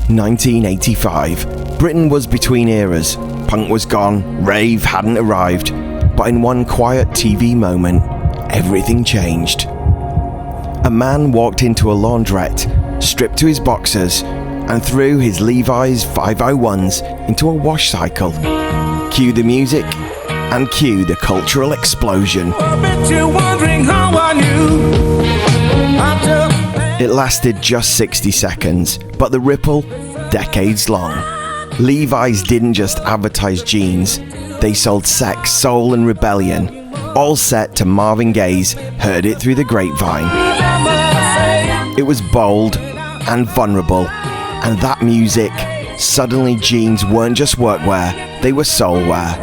1985. Britain was between eras. Punk was gone, rave hadn't arrived. But in one quiet TV moment, everything changed. A man walked into a laundrette, stripped to his boxers, and threw his Levi's 501s into a wash cycle. Cue the music, and cue the cultural explosion. It lasted just 60 seconds, but the ripple, decades long. Levi's didn't just advertise jeans, they sold sex, soul and rebellion, all set to Marvin Gaye's Heard It Through the Grapevine. It was bold and vulnerable, and that music, suddenly jeans weren't just workwear, they were soulwear.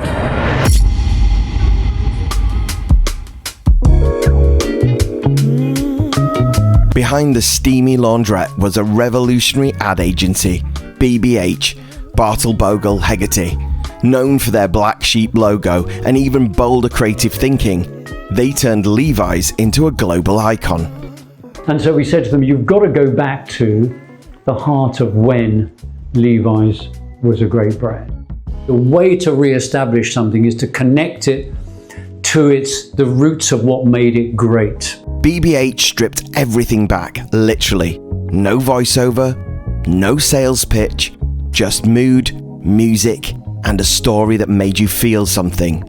Behind the steamy laundrette was a revolutionary ad agency, BBH, Bartle Bogle Hegarty. Known for their black sheep logo and even bolder creative thinking, they turned Levi's into a global icon. And so we said to them, you've got to go back to the heart of when Levi's was a great brand. The way to re-establish something is to connect it to the roots of what made it great. BBH stripped everything back, literally. No voiceover, no sales pitch, just mood, music, and a story that made you feel something.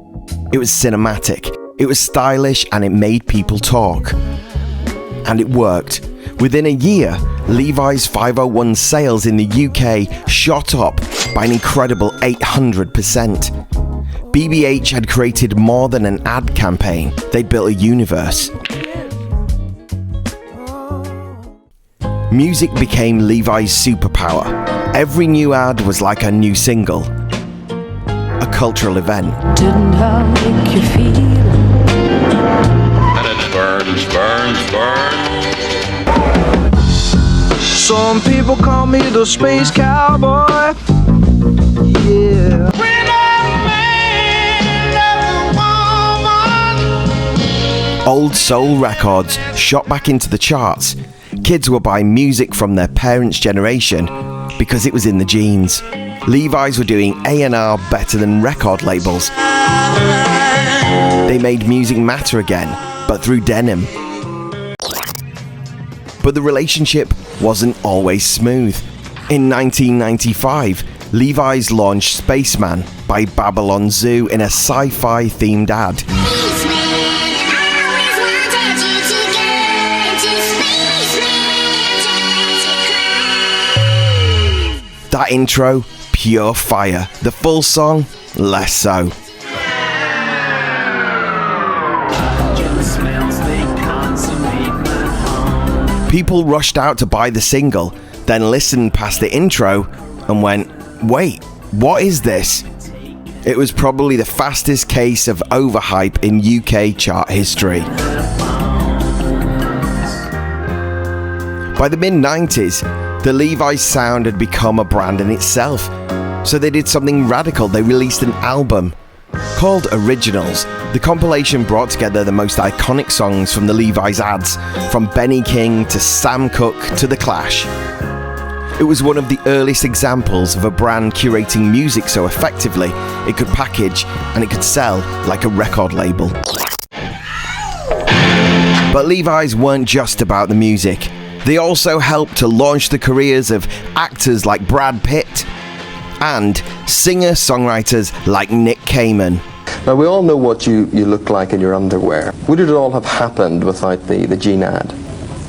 It was cinematic, it was stylish, and it made people talk. And it worked. Within a year, Levi's 501 sales in the UK shot up by an incredible 800%. BBH had created more than an ad campaign, they'd built a universe. Music became Levi's superpower. Every new ad was like a new single. A cultural event. Didn't I make you feel? And it burns, burns, burns. Some people call me the space cowboy. Yeah. When a man loves a woman. Old soul records shot back into the charts. Kids were buying music from their parents' generation because it was in the genes. Levi's were doing A&R better than record labels. They made music matter again, but through denim. But the relationship wasn't always smooth. In 1995, Levi's launched Spaceman by Babylon Zoo in a sci-fi themed ad. That intro, pure fire. The full song, less so. People rushed out to buy the single, then listened past the intro and went, wait, what is this? It was probably the fastest case of overhype in UK chart history. By the mid-90s, the Levi's sound had become a brand in itself, so they did something radical. They released an album called Originals. The compilation brought together the most iconic songs from the Levi's ads, from Benny King to Sam Cooke to The Clash. It was one of the earliest examples of a brand curating music so effectively it could package and it could sell like a record label. But Levi's weren't just about the music. They also helped to launch the careers of actors like Brad Pitt and singer-songwriters like Nick Kamen. Now, we all know what you look like in your underwear. Would it all have happened without the Gene ad?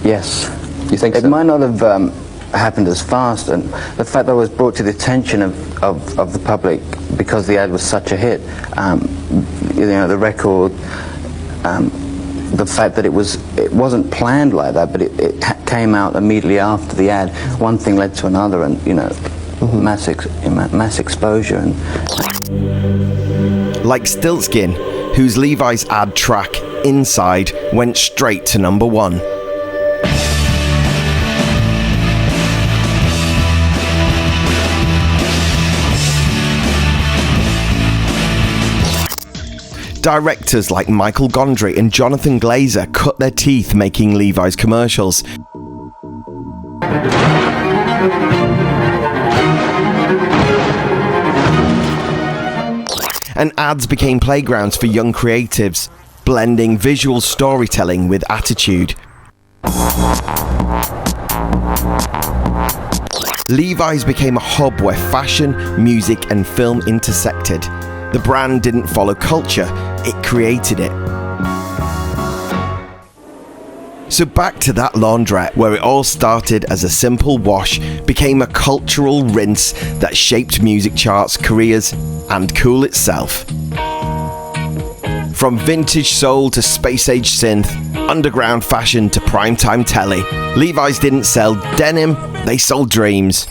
Yes. You think so? It might not have happened as fast, and the fact that it was brought to the attention of the public because the ad was such a hit, the record, the fact that it wasn't planned like that, but it came out immediately after the ad. One thing led to another, and mass exposure. And like Stiltskin, whose Levi's ad track Inside went straight to number 1. Directors like Michael Gondry and Jonathan Glazer cut their teeth making Levi's commercials. and ads became playgrounds for young creatives, blending visual storytelling with attitude. Levi's became a hub where fashion, music, and film intersected. The brand didn't follow culture, it created it. So back to that laundrette where it all started as a simple wash, became a cultural rinse that shaped music charts, careers, and cool itself. From vintage soul to space-age synth, underground fashion to primetime telly, Levi's didn't sell denim, they sold dreams.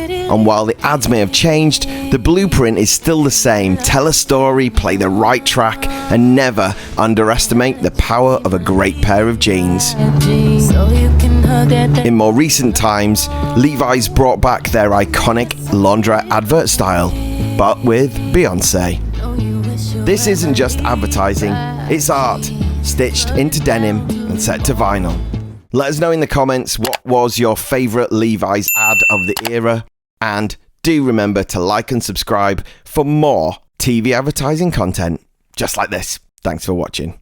And while the ads may have changed, the blueprint is still the same. Tell a story, play the right track, and never underestimate the power of a great pair of jeans. In more recent times, Levi's brought back their iconic laundrette advert style, but with Beyoncé. This isn't just advertising, it's art, stitched into denim and set to vinyl. Let us know in the comments what was your favourite Levi's ad of the era, and do remember to like and subscribe for more TV advertising content just like this. Thanks for watching.